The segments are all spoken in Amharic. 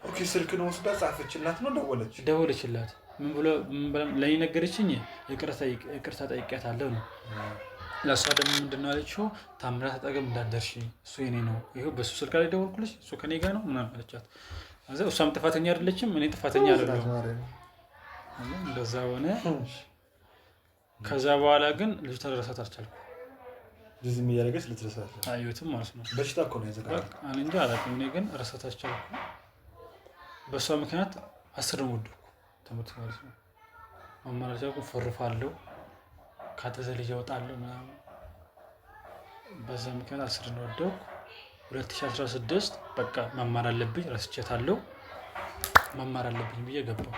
ኦኬ ስልክ ነው ወስዳ ጻፈችላት ነው ደወለችላት ምን ብሎ ለኔ ነገረችኝ ይቅርታ ጠይቄያታለሁ ነው ለሷ ደግሞ ምንድነው አለችው ታምራት አጠገብ እንዳደርሽ እሱ የኔ ነው ይሄው በሱ ስልክ ላይ ደወልኩልሽ እሱ ከኔ ጋር ነው ምናምን አለቻት እሷም ጥፋተኛ አይደለችም እኔ ጥፋተኛ አይደለሁም እንደዛ ሆነ ከዛ በኋላ ግን ልጅቷ ተረሳት አልቻልኩም ዝም እያደረገች ልትረሳት አዩትም ማለት ነው በሽታ እኮ ነው ያዘጋው እኔ እንጃ አላውቅም እኔ ግን ረሳት አልቻልኩም በሷ ምክንያት 10 ነው ወደድኩ ትምህርት ማለት ነው አማራጭው ፈርፋለሁ ካተዘ ልጅ አወጣለሁ ምናምን በዛ ምክንያት 10 ነው ወደድኩ 2016 በቃ መማር አለብኝ ረስቼታለሁ መማር አለብኝ ብዬ ገባሁ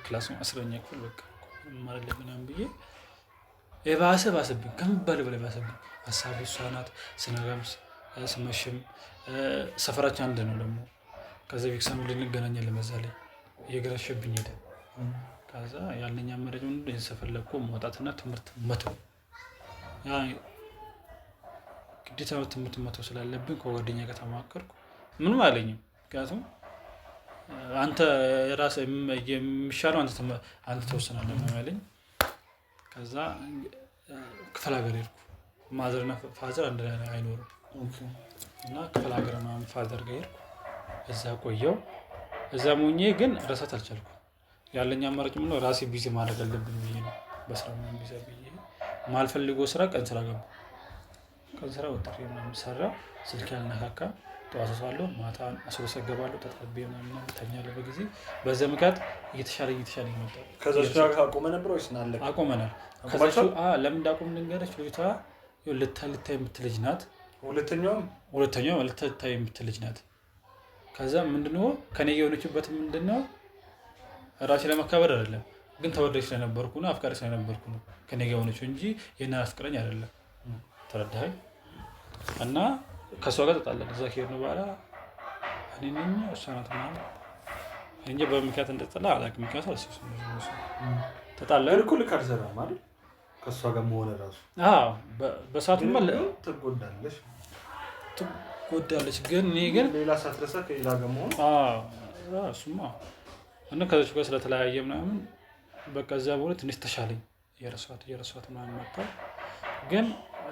ክላስ 10ኛ ክፍል በቃ መማር አለብኝ ብዬ ባሰብኝ ከመባል በላይ ባሰብኝ ሐሳብ እሷናት ስነጋምስ ስመሽም ሰፈራችን አንድ ነው ደግሞ ከዛ ቪክሰኑ ልንገናኛለን መዛለኝ እየገረሸብኝ ሄደ ከዛ ያለኛ አማራጭ ምንድነው የሰፈለኩ መውጣትና ትምህርት መተው ያ ግዴታ ትምህርት መተው ስላለብኝ ከጓደኛ ጋር ተማከርኩ ምንም አለኝም ምክንያቱም አንተ ራስ የሚሻለው አንተ ተወሰናለህ ነው ያለኝ ከዛ ክፍለ ሀገር ሄድኩ ማዘርና ፋዘር አንድ ላይ አይኖርም እና ክፍለ ሀገር ማም ፋዘር ጋር ሄድኩ እዛ ቆየው እዛ ሞኜ ግን ረሳት አልቻልኩም ያለኝ አማራጭ ምንድነው ራሴ ቢዚ ማድረግ አለብኝ ብዬ ነው በስራ ምን ቢዚ ብዬ ማልፈልገው ስራ ቀን ስራ ገባ ቀን ስራ ወጥቼ ምናምን ሰራ ስልክ ያልነካካ ጠዋት ሰዋለሁ ማታ አስወሰገባለሁ ተጣጣቤ ምናምን ተኛለሁ በጊዜ በዛ ምክንያት እየተሻለኝ መጣ ከዛ ስራ አቆመ ነበር ወይስ ናለ አቆመናል ከዛ ለምን እንዳቆም ልንገርሽ ልጅቷ ልታይ የምትል ልጅ ናት ሁለተኛው ልታይ የምትል ልጅ ናት ከዛ ምንድነው ከኔ የሆነችበት ምንድነው ራሴ ለማካበር አይደለም ግን ተወደሽ ስለነበርኩ ነው አፍቃሪ ስለነበርኩ ነው ከኔ ጋር ሆነችው እንጂ የና አፍቅረኝ አይደለም ተረዳኸኝ እና ከሷ ጋር ተጣላን እዛ ከሄድን በኋላ እኔና እሷ ናት ማለት እንጂ በምክንያት እንደተጣላ አላውቅም ምክንያት አልሰሰም ተጣላን እኮ ልክ አልሰራም አይደል ከሷ ጋር መሆን ራሱ በሰዓቱ ማለት ትጎዳለች ግን እኔ ግን ሌላ ሳትረሳ ከሌላ ጋር መሆን እሱማ እና ከዛች ጋር ስለተለያየ ምናምን በቃ እዛ በኋላ ትንሽ ተሻለኝ የረሷት ምናምን መጣ ግን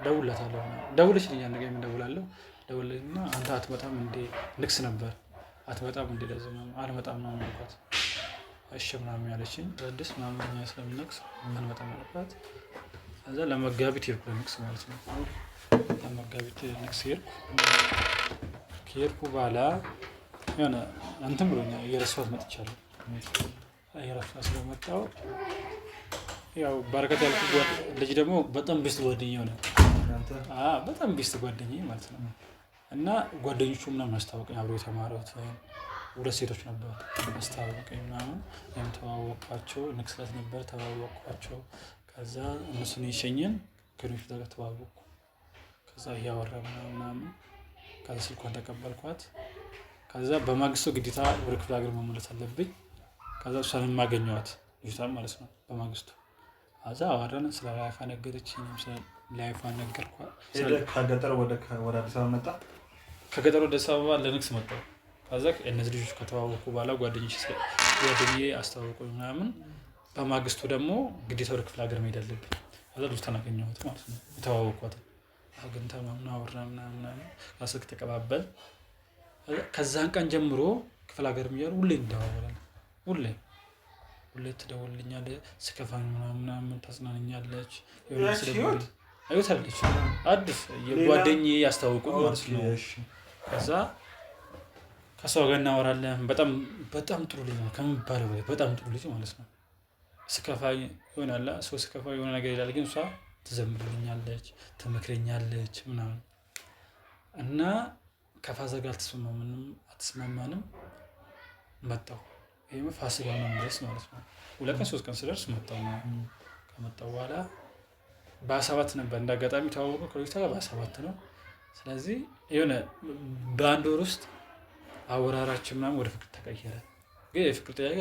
ደውለታለሁ ደውልሽልኝ አንድ ጋር ደውላለሁ ደውልና አንተ አትመጣም እንዴ ንክስ ነበር አትመጣም እንዴ ለዚህ አልመጣም ነው ማለት እሺ ምናምን ያለችኝ አዲስ ምናምን ስለምንክስ አልመጣም ማለት ከዛ ለመጋቢት ይርኩ ንክስ ማለት ነው ለመጋቢት ንክስ ይርኩ ባላ የሆነ አንተም ብሎኛል የረሷት መጥቻለሁ የረሷት ስለመጣው ያው በረከት ያልኩ ልጅ ደግሞ በጣም ቢስት ጓደኛው ነው በጣም ቢስት ጓደኛዬ ማለት ነው እና ጓደኞቹ ምናምን አስተዋወቀኝ አብሮ የተማሩት ሁለት ሴቶች ነበሩ አስተዋወቀኝ ምናምን ተዋወቅኳቸው ንክስለት ነበር ተዋወቅኳቸው ከዛ እነሱን ይሸኘን ከነሱ ጋር ተዋወቅኩ ከዛ ያወራ ምናምን ከዛ ስልኳን ተቀበልኳት ከዛ በማግስቱ ግዴታ ወደ ክፍለ ሀገር መመለስ አለብኝ ከዛ እሷን ማገኘዋት ልጅቷን ማለት ነው በማግስቱ አዛ አወራን ስለ ላይፋ ነገረችኝ ስለ ላይፋ ነገርኳት ከገጠር ወደ አዲስ አበባ መጣ ከገጠር ወደ አዲስ አበባ ለንክስ መጣ ከዛ እነዚህ ልጆች ከተዋወቁ በኋላ ጓደኛዬ አስተዋወቁኝ ምናምን በማግስቱ ደግሞ ግዴታ ወደ ክፍለ ሀገር መሄድ አለብኝ ከዛ ልጅቷን አገኘኋት ማለት ነው የተዋወቅኳት አግኝታ ምናምን አወራን ምናምን ስልክ ተቀባበል ከዛን ቀን ጀምሮ ክፍለ ሀገር የሚያሩ ሁሌ እንደዋወላለን ሁሌ ትደውልልኛለች ስከፋኝ ምናምን ታጽናናኛለች የሆነ ስለዚህ አይወታለች አዲስ የጓደኛዬ ያስተዋወቁኝ ማለት ነው ከዛ ከሰው ጋር እናወራለን በጣም ጥሩ ልጅ ነው ከመባለው በላይ በጣም ጥሩ ልጅ ማለት ነው ስከፋኝ ይሆናል ስከፋኝ የሆነ ነገር ይላል ግን እሷ ትዘምርልኛለች ትመክረኛለች ምናምን እና ከፋዘር ጋር አትስማማንም መጣሁ ይሄም ፋሲካ ነው ማለት ነው 2 ቀን 3 ቀን ስደርስ መጣሁ ከመጣሁ በኋላ በ7 ነበር እንዳጋጣሚ ተዋወቀ ከልጅቷ ጋር በ7 ነው ስለዚህ የሆነ በአንድ ወር ውስጥ አወራራችን ምናምን ወደ ፍቅር ተቀየረ ግን የፍቅር ጥያቄ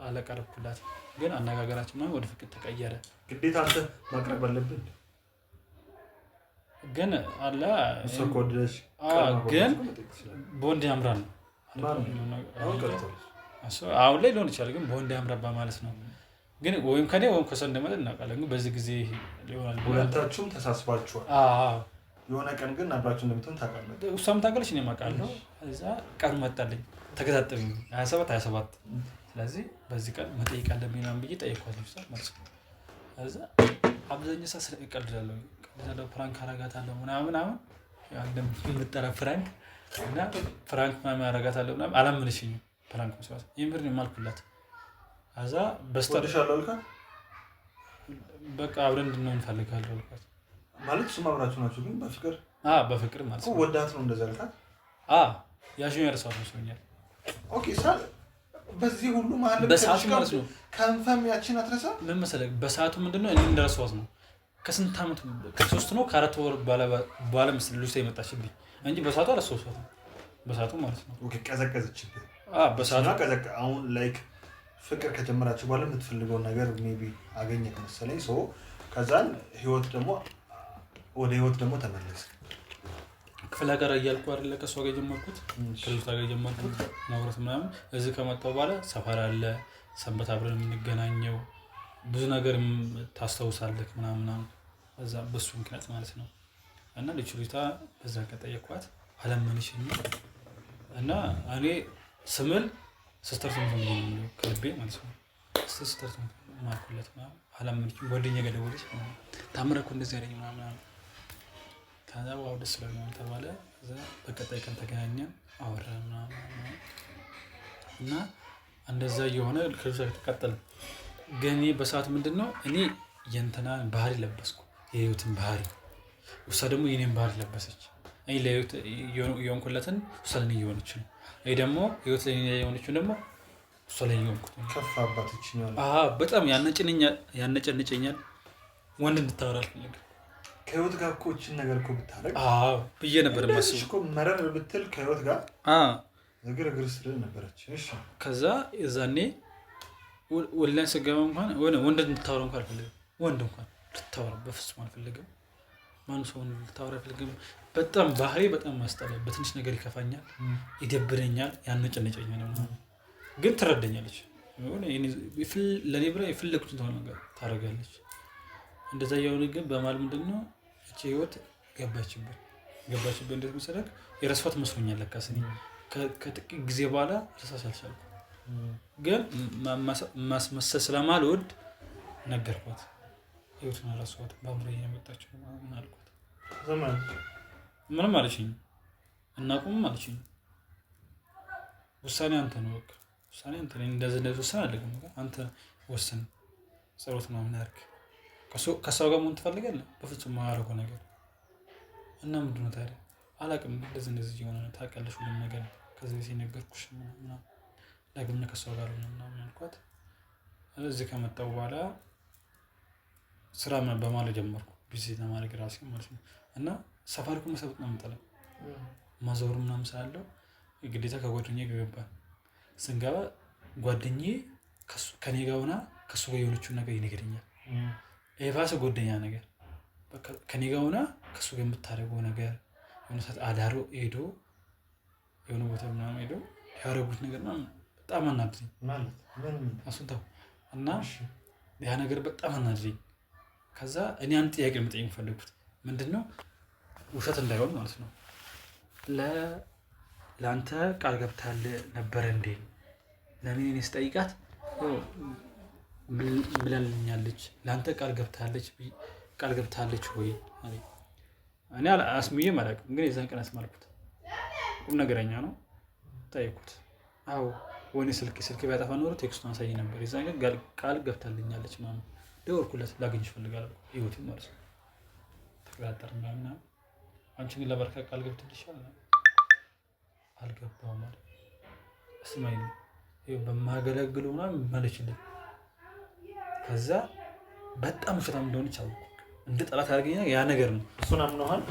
አላቀረብኩላት ግን አነጋገራችን ምናምን ወደ ፍቅር ተቀየረ ግዴታ አንተ ማቅረብ አለብህ ግን አላ ሰኮድሽ ግን ቦንድ ያምራል አሁን ላይ ሊሆን ይችላል፣ ግን በወንድ ያምረባ ማለት ነው። ግን ወይም ከኔ ወይም ከሰው እንደመጠን እናውቃለን። ግን በዚህ ጊዜ ሊሆናል ሁለታችሁም ተሳስባችኋል። የሆነ ቀን ግን አብራችሁ እንደምትሆን ታውቃለህ። እሷም ታውቃለች፣ እኔም አውቃለሁ። እዛ ቀኑ መጣልኝ፣ ተከታተሉኝ 27 ስለዚህ በዚህ ቀን መጠየቅ አለብኝ ምናምን ብዬ ጠየኳት ማለት ነው። እዛ አብዛኛው ሰዓት እቀልዳለሁ፣ ፕራንክ አረጋታለሁ ምናምን እንደምጠራ ፍራንክ እና ፍራንክ ምናምን አረጋታለሁ ምናምን አላመነችኝም። ፕራንክ መስራት የምር ነው የማልኩላት። እዛ በስተርሻለሁ አልካ በቃ አብረን እንድንሆን እንፈልጋለሁ አልኳት። ማለት እሱም አብራችሁ ናችሁ ግን በፍቅር ማለት ነው። ወዳት ነው እንደዛ አልካት? ያሽኝ ያርሳት መስሎኛል። ኦኬ ሳል በዚህ ሁሉ ማለት በሰዓቱ ማለት ነው። ከንፈም ያቺን አትረሳ ምን መሰለህ፣ በሰዓቱ ምንድነው እኔ እንደረሳሁት ነው። ከስንት ዓመት ከ3 ነው ከ4 ወር በኋላ ምስል ልጅ የመጣችብኝ እንጂ በሰዓቱ አልረሳሁትም። በሰዓቱ ማለት ነው። ኦኬ ቀዘቀዘችብኝ። በሰዓቱ አሁን ላይክ ፍቅር ከጀመራችሁ በኋላ የምትፈልገውን ነገር ሜቢ አገኘት መሰለኝ። ከዛን ወደ ህይወት ደግሞ ተመለስ። ክፍለ ሀገር እያልኩ አይደለ ከእሷ ጋር የጀመርኩት ከልጅቷ ጋር የጀመርኩት ማውራት ምናምን። እዚህ ከመጣሁ በኋላ ሰፈር አለ፣ ሰንበት አብረን የምንገናኘው ብዙ ነገር ታስታውሳለህ ምናምን እዛ በሱ ምክንያት ማለት ነው። እና ልጅቷ በዛ ከጠየኳት አላመነችኝም። እና እኔ ስምል ሲስተር ትምህርት ነው ከልቤ ማለት ነው። ሲስተር ትምህርት ማርኩለት አላመነችኝም። ጓደኛዬ ጋር ደወለች፣ ታምረህ እኮ እንደዚህ ያለኝ ምናምን ከዛ ዋው ደስ ይላል ተባለ። እዛ በቀጣይ ቀን ተገናኘን፣ አወራን ምናምን እና እንደዛ የሆነ ከዛ ተቀጠለ። ግን በሰዓት ምንድነው እኔ የእንትናን ባህሪ ለበስኩ፣ የህይወትን ባህሪ። እሷ ደግሞ የኔን ባህሪ ለበሰች። እኔ ለህይወት የሆንኩለትን እሷ ለኔ እየሆነች ነው። እኔ ደግሞ ህይወት ለኔ የሆነችው ደግሞ እሷ ለኔ የሆንኩት ነው። ከፍ አባትችኛል። በጣም ያነጨንጨኛል። ወንድ እንድታወራ አልፈልግም። ከህይወት ጋር እኮ እችን ነገር እኮ ብታረግ ብዬ ነበር ማስበው እኮ መረር ብትል ከህይወት ጋር እግር ስልል ነበረች። እሺ ከዛ የዛኔ ወላሂ ስገባ እንኳን ወንድ እንድታወራ እንኳን አልፈልግም። ወንድ እንኳን ልታወራ በፍጹም አልፈልግም። ማንም ሰው ልታወራ አልፈልግም። በጣም ባህሪ በጣም ማስጠላኝ። በትንሽ ነገር ይከፋኛል፣ ይደብረኛል፣ ያነጨነጨኛል። ግን ትረዳኛለች። ለእኔ ብላ የፈለጉትን ተሆነ ነገር ታደርጋለች። እንደዛ የሆነ ግን በማል ምንድነው እቺ ህይወት ገባችበት። እንዴት መሰለህ የረስፋት መስሎኛል። ለካስ እኔ ከጥቂት ጊዜ በኋላ ረሳሽ አልቻልኩም። ግን ማስመሰል ስለማልወድ ነገርኳት። ህይወትን ረሳኋት፣ በአምሮዬ የመጣችው ምናምን አልኳት። ምንም አለችኝ፣ እናቁም አለችኝ። ውሳኔ አንተ ነው፣ በቃ ውሳኔ አንተ ነው። እንደዚህ ውሳኔ አለግም አንተ ወስን፣ ጸሎት ምናምን አድርግ። ከሰው ጋር መሆን ትፈልጋለህ? በፍጹም ማያደርገው ነገር እና ምንድን ነው ታዲያ? አላውቅም፣ እንደዚህ እየሆነ ነው ታውቂያለሽ፣ ሁሉም ነገር ከዚህ በፊት ነገርኩሽ ምናምን ዳግም ከሰው ጋር ምናምን አልኳት። እዚህ ከመጣሁ በኋላ ስራ በማለት ጀመርኩ፣ ቢዚ ለማድረግ ራሴ ማለት ነው። እና ሳፋሪኮም መሰብት ነው የምጠለው፣ ማዞር ምናምን ስላለው ግዴታ ከጓደኛዬ ጋር ገባን። ስንገባ ጓደኛዬ ከኔ ጋር ሆና ከሱ ጋር የሆነችውን ነገር ይነግረኛል። የባሰ ጓደኛ ነገር ከኔ ጋር ሆና ከሱ ጋር የምታደርገው ነገር የሆነ ሰዓት አዳሮ ሄዶ የሆነ ቦታ ምናምን ሄዶ ያደረጉት ነገር ምናምን በጣም አናድረኝ ማለት አሱንታው እና ያ ነገር በጣም አናድረኝ። ከዛ እኔ አንድ ጥያቄ መጠየቅ የፈለኩት ምንድነው ውሸት እንዳይሆን ማለት ነው። ለአንተ ቃል ገብታለህ ነበረ እንዴ? ለምን እኔ ስጠይቃት ብላለኛለች። ለአንተ ቃል ገብታለች ወይ? እኔ አስምዬም አላውቅም፣ ግን የዛን ቀን አስማልኩት። ቁም ነገረኛ ነው። ጠየኩት። አዎ ወኔ ስልክ ቢያጠፋ ኖሮ ቴክስቱን አሳይ ነበር። የዛን ቀን ቃል ገብታልኛለች ማለት ደወልኩለት፣ ላገኝሽ እፈልጋለሁ ህይወቴን ማለት ነው። ተቀጣጠርን ምናምን። አንቺ ግን ለበርካ ቃል ገብትልሻል? አልገባሁም ማለት እስማኝ በማገለግሉ ምናምን መለችልኝ። ከዛ በጣም ውሸታም እንደሆነች አወኩ። እንደ ጠላት ያደርገኛል ያ ነገር ነው። እሱን አምነዋል።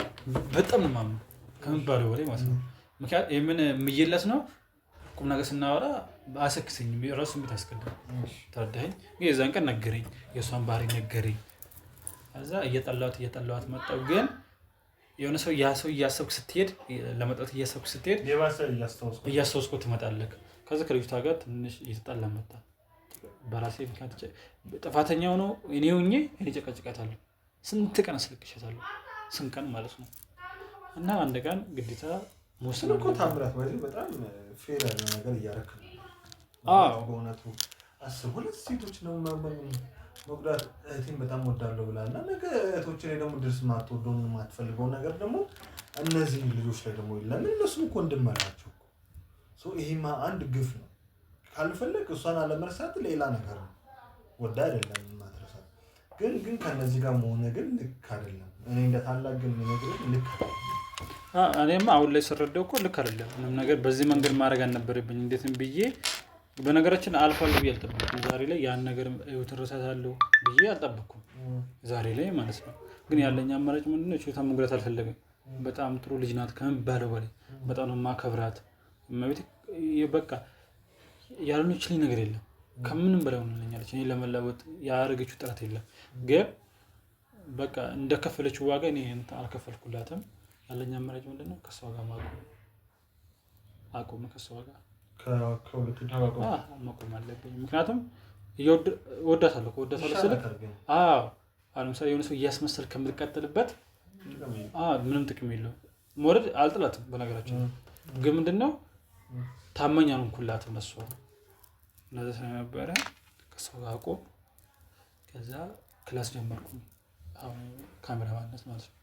በጣም ነው የማምነው ከሚባለው በላይ ማለት ነው። ምክንያት የምን ምየለት ነው። ቁም ነገር ስናወራ አሰክሰኝ ራሱ ስሜት አስቀድም ተረዳኸኝ። ግን የዛን ቀን ነገረኝ፣ የእሷን ባህሪ ነገረኝ። ከዛ እየጠላሁት መጣሁ። ግን የሆነ ሰው ያ ሰው እያሰብክ ስትሄድ ለመጣት እያሰብክ ስትሄድ እያስታወስኩ ትመጣለህ። ከዛ ከልጅቷ ጋር ትንሽ እየተጣላ መጣ። በራሴ ምክንያት ጥፋተኛው ነው እኔ ሆኜ እኔ ጨቀጭቃታለሁ። ስንት ቀን አስለቅሻታለሁ፣ ስንት ቀን ማለት ነው። እና አንድ ቀን ግዴታ መወሰን እኮ ታምራት ወይ በጣም ፌር ያለ ነገር እያደረክ ነው። በእውነቱ አስብ፣ ሁለት ሴቶች ነው መጉዳት። እህቴን በጣም ወዳለሁ ብላ እና ነገ እህቶች ላይ ደግሞ ድርስ ማትወደውን የማትፈልገውን ነገር ደግሞ እነዚህ ልጆች ላይ ደግሞ ለምን እነሱም እኮ እንድመራቸው ይሄማ አንድ ግፍ ነው። ካልፈለግ እሷን አለመርሳት ሌላ ነገር ነው። ወዳ አይደለም ማትረሳት፣ ግን ከነዚህ ጋር መሆን ግን ልክ አይደለም። እኔ እንደታላቅ ግን ነገር ልክ እኔማ አሁን ላይ ስረዳው እኮ ልክ አይደለም። ምንም ነገር በዚህ መንገድ ማድረግ አልነበረብኝ። እንዴትም ብዬ በነገራችን አልፏል ብዬ አልጠበኩም። ዛሬ ላይ ያን ነገር ህይወትን እረሳታለሁ ብዬ አልጠበኩም። ዛሬ ላይ ማለት ነው። ግን ያለኝ አማራጭ ምንድነው? ችሎታ መጉዳት አልፈለግም። በጣም ጥሩ ልጅ ናት ከሚባለው በላይ በጣም ነው የማከብራት። በቃ ያልሆነችልኝ ነገር የለም። ከምንም በላይ ሆነልኛለች። እኔ ለመለወጥ ያደረገችው ጥረት የለም። ግን በቃ እንደከፈለችው ዋጋ እኔ አልከፈልኩላትም። ያለኝ አማራጭ ምንድነው? ከሷ ጋር አቆም ከሷ ጋር መቆም አለብኝ። ምክንያቱም እወዳታለሁ ስልክ ለምሳሌ የሆነ ሰው እያስመሰል ከምትቀጥልበት ምንም ጥቅም የለውም። መውደድ አልጥላትም በነገራችን። ግን ምንድነው ታማኝ አልሆንኩላትም ለሷ። እነዛ ስለነበረ ከሷ ጋር አቆም። ከዛ ክላስ ጀመርኩ ካሜራማንነት ማለት ነው።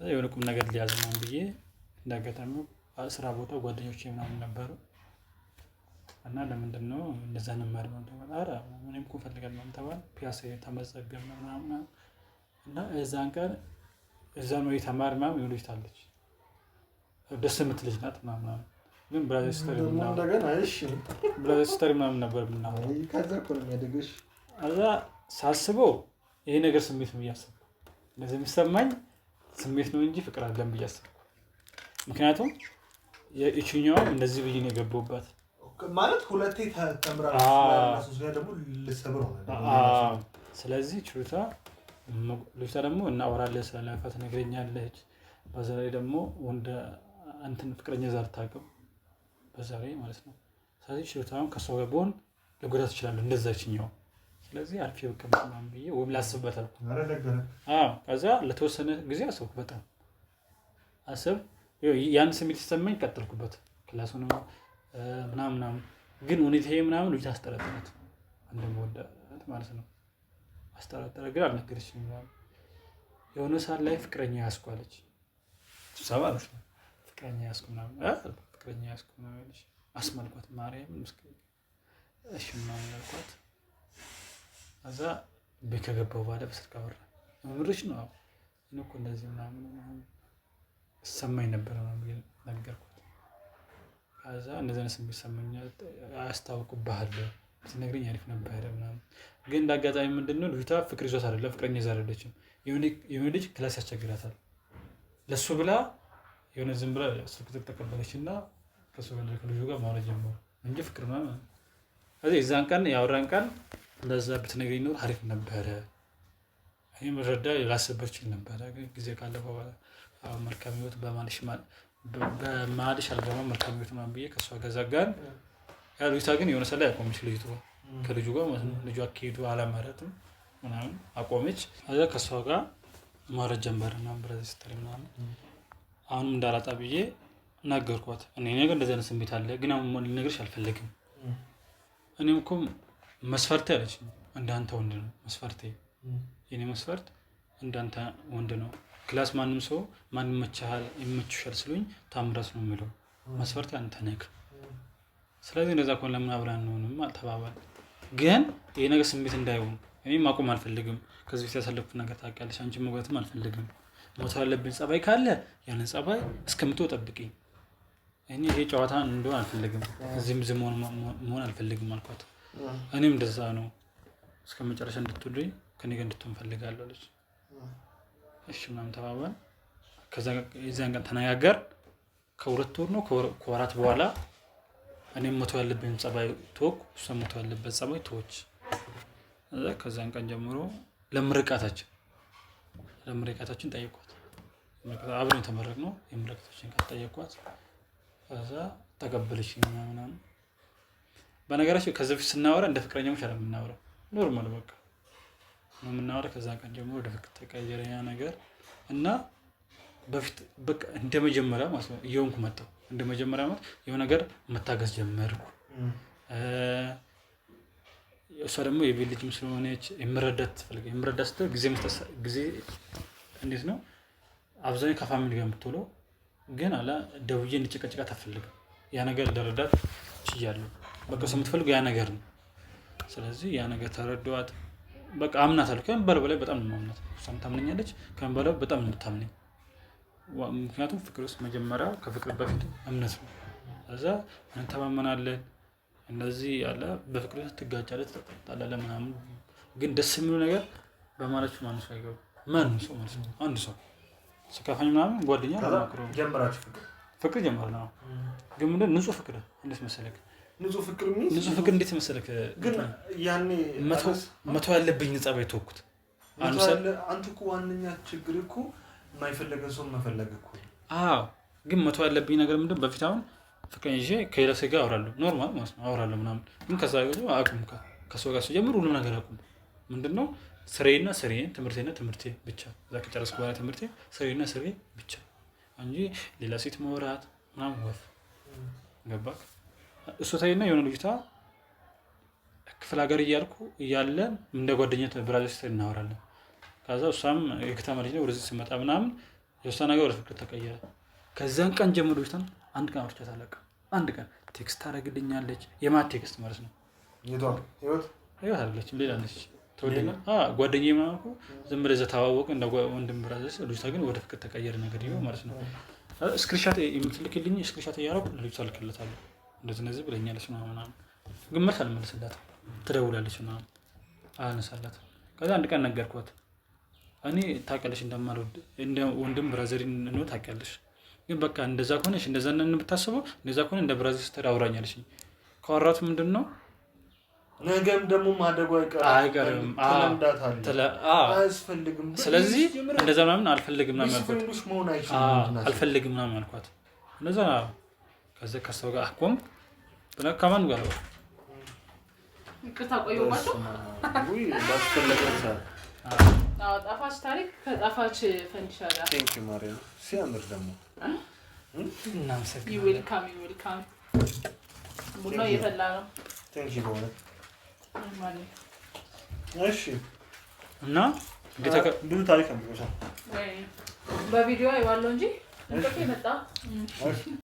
የሆነ ቁም ነገር ሊያዝ ነው ብዬ እንዳጋጣሚ ስራ ቦታ ጓደኞቼ ምናምን ነበሩ እና ለምንድን ነው እንደዛ ነበር ነው ተባለ። እኔም እኮ እፈልጋለሁ ተባለ። ፒያሳ ተመዘገብን ምናምን እና እዛን ቀን እዛ ነው የተማርን ምናምን የሆነች አለች ደስ የምትል ልጅ ናት ምናምን። ግን ብራዘር ሲስተር ምናምን ነበር የምናወራው። ከዛ ሳስበው ይሄ ነገር ስሜት ነው እያሰብኩ እንደዚህ የሚሰማኝ ስሜት ነው እንጂ ፍቅር አይደለም ብዬ አሰብኩ። ምክንያቱም የእችኛዋም እንደዚህ ብዬ ነው የገባሁባት ማለት ሁለቴ ተምራ ደግሞ ልሰብር ነው። ስለዚህ ልጅቷ ደግሞ እናወራለን ስለለፈ ትነግረኛለች። በዛ ላይ ደግሞ ወንድ እንትን ፍቅረኛ ዛር ታውቅም በዛ ላይ ማለት ነው። ስለዚህ ችሎታውን ከሷ ጋር ብሆን ልጎዳት እችላለሁ እንደዛችኛው። ስለዚህ አልፌ ብቀመጥ ምናምን ብዬ ወይም ላስብበት አልኩ። ከዛ ለተወሰነ ጊዜ አሰብኩ። በጣም ያን ስሜት ሲሰማኝ ቀጠልኩበት ክላሱን ምናምን። ግን ሁኔታዬ ምናምን ልጅ አስጠረጠረት እንደምወዳት ማለት ነው። አስጠረጠረ ግን አልነገረችኝም ምናምን። የሆነ ሰዓት ላይ ፍቅረኛ ያዝኩ አለች። ማለት ነው ፍቅረኛ ያዝኩ ምናምን አለች። አስመልኳት ማርያምን ምስክር እሺ ምናምን አልኳት። ከዛ ቤት ከገባሁ በኋላ በስልክ አወራን። ምርሽ ነው እኔ እኮ እንደዚህ ምናምን ሰማኝ ነበር ምናምን ነገርኳት። ከዛ እንደዚህ አይነት ስሜት ሰማኛል አያስታውቅብሃል ብትነግረኝ አሪፍ ነበረ ምናምን። ግን እንዳጋጣሚ ምንድነው ልጅቷ ፍቅር ይዟት አይደለም፣ ፍቅረኛ ይዛ አይደለችም። የሆነ ልጅ ክላስ ያስቸግራታል። ለሱ ብላ የሆነ ዝም ብላ ስልክ ተቀበለች እና ከልጁ ጋር ማውራት ጀመሩ እንጂ ፍቅር ምናምን። ከዚህ የዛን ቀን ያወራን ቀን እንደዛ ብትነግረኝ ኖር አሪፍ ነበረ። እኔ መረዳ ላስብበት እችል ነበረ። ጊዜ ካለፈ በኋላ መልካም ህይወት በማልሽ አልገባም መልካም ህይወት ምናምን ብዬ ከእሷ ጋር ዘጋን። ልጅቷ ግን የሆነ ሰላ ያቆመች ልጅቷ ከልጁ ጋር ማለት ነው። ልጁ አካሄዱ አላመረትም ምናምን አቆመች። ከዛ ከእሷ ጋር ማውራት ጀመረ ምናምን ብራዘር ሲስተር ምናምን። አሁንም እንዳላጣ ብዬ ነገርኳት። እኔ ነገር እንደዚህ አይነት ስሜት አለ ግን አሁን ልነግርሽ አልፈለግም። እኔም እኮ መስፈርቴ አለች እንዳንተ ወንድ ነው መስፈርቴ። የኔ መስፈርት እንዳንተ ወንድ ነው። ክላስ ማንም ሰው ማንም ይመችሻል ስሉኝ ታምራት ነው የሚለው መስፈርቴ አንተ ነህ። ስለዚህ እንደዛ ከሆነ ለምን አብረን አንሆንም ተባባል። ግን ይሄ ነገር ስሜት እንዳይሆን እኔም ማቆም አልፈልግም። ከዚህ በፊት ያሳለፍኩት ነገር ታውቂያለሽ። አንቺ መግባትም አልፈልግም። መተው ያለብኝ ጸባይ ካለ ያንን ጸባይ እስከምትወ ጠብቂኝ። እኔ ይሄ ጨዋታ እንደሆነ አልፈልግም። እዚህም ዝም መሆን አልፈልግም አልኳት። እኔም እንደዛ ነው እስከ መጨረሻ እንድትወደኝ ከኔ ጋር እንድትሆን ፈልጋለሁ አለች። እሺ ምናምን ተባባል። ከዛ የዛን ቀን ተነጋገር። ከሁለት ወር ነው ከወራት በኋላ እኔም መተው ያለብኝ ጸባይ ተወኩ፣ እሷም መተው ያለበት ጸባይ ተወች። ከዛን ቀን ጀምሮ ለምርቃታችን ጠይቋት አብረን የተመረቅነው የምልክቶችን ከተጠየኳት ከዛ ተቀበለችኝ ምናምን። በነገራችን ከዚህ በፊት ስናወራ እንደ ፍቅረኛሞች አይደለም የምናወራው፣ ኖርማል በቃ ነው የምናወራው። ከዛ ቀን ጀምሮ ወደ ፍቅር ተቀየረ ያ ነገር እና በፊት በቃ እንደ መጀመሪያ ማለት ነው እየሆንኩ መጣሁ። እንደ መጀመሪያ ማለት የሆነ ነገር መታገስ ጀመርኩ። እሷ ደግሞ የቤት ልጅም ስለሆነች የምረዳት ትፈልጋለች። የምረዳት ስትል ጊዜ እንዴት ነው አብዛኛው ከፋሚሊ ጋር የምትውለው ግን አለ ደውዬ እንድጨቀጭቃት አትፈልግም። ያ ነገር ልረዳት ችያለሁ። በቃ እሷ የምትፈልገው ያ ነገር ነው። ስለዚህ ያ ነገር ተረዳኋት። በቃ አምናታለሁ። ከምን በላይ በጣም ነው የማምናት። እሷም ታምነኛለች። ከምን በላይ በጣም ነው የምታምነኝ። ምክንያቱም ፍቅር ውስጥ መጀመሪያ ከፍቅር በፊት እምነት ነው። ከዛ እንተማመናለን። እንደዚህ ያለ በፍቅር ትጋጫለህ፣ ትጣላለህ ምናምን። ግን ደስ የሚለው ነገር በማለችሁ ማንም ሰው አይገባም። ማንም ሰው ማለት ነው አንድ ሰው ስካፋኝ ምናምን ጓደኛ ጀምራችሁ ፍቅር ጀመርን ነው። ግን ምንድን ንጹህ ፍቅር እንዴት መሰለክ? ንጹህ ፍቅር እንዴት መሰለክ? ግን ያኔ መቶ ያለብኝ ጸባይ ተወኩት። አንተ እኮ ዋነኛ ችግር እኮ የማይፈለገን ሰው መፈለግ እኮ። አዎ ግን መቶ ያለብኝ ነገር ምንድን በፊት አሁን ፍቅር ይዤ ከሌላ ሰው ጋር አወራለሁ፣ ኖርማል ማለት ነው አወራለሁ ምናምን። ግን ከዛ አቁም ከሰው ጋር ስጀምር ሁሉም ነገር አቁም። ምንድነው ስሬና ስሬ፣ ትምህርቴና ትምህርቴ ብቻ። እዛ ከጨረስኩ በኋላ ትምህርቴ ስሬና ስሬ ብቻ እንጂ ሌላ ሴት መውራት ምናምን ወፍ ገባክ? እሱ ታይና የሆነ ልጅቷ ክፍለ ሀገር እያለን እንደ ጓደኛ ብራዘር ስትል እናወራለን። ከዛ እሷም የከተማ ልጅ ነው ወደዚህ ስመጣ ምናምን የእሷ ነገር ወደ ፍቅር ተቀየረ። ከዛን ቀን ጀምሮ ልጅቷን አንድ ቀን አውርቻት አላውቅም። አንድ ቀን ቴክስት ታደርግልኛለች። የማት ቴክስት ማለት ነው። ህይወት አለችም ሌላ ነች ተወደና ጓደኛዬ ምናምን እኮ ዝም ብለህ ተዋወቅን እንደ ወንድም ብራዘር። ልጅቷ ግን ወደ ፍቅር ተቀየረ ነገር ይኸው ማለት ነው። ስክሪንሻት የምትልክልኝ ስክሪንሻት እያደረኩ ልጅቷ እልክለታለሁ። እንደዚህ ብለኛለች ምናምን። ግን መልስ አልመልስላትም። ትደውላለች ምናምን አላነሳላትም። ከዛ አንድ ቀን ነገርኳት። እኔ ታውቂያለሽ እንደማልወድ እንደ ወንድም ብራዘር ነው ታውቂያለሽ። ግን በቃ እንደዛ ከሆነሽ እንደዛ ነን ብታስበው እንደዛ ከሆነ እንደ ብራዘር ስትል አውራኛለች። ካወራቱ ምንድን ነው ነገም ደግሞ ማደጉ አይቀርም። አያስፈልግም። ስለዚህ እንደዛ ምናምን አልፈልግም ምናምን አልኳት። እንደዛ ከዛ ከሰው ጋር አቆም ከማን ጋር ይቅርታ ቆየባቸው። ጣፋጭ ታሪክ ከጣፋጭ ፈንዲሻ ጋር ሲያምር ደግሞ ዌልካም ቡና እየፈላ ነው። እሺ እና ብዙ ታሪክ ነው በቪዲዮ አይዋለው እንጂ እንቅልፍ መጣ።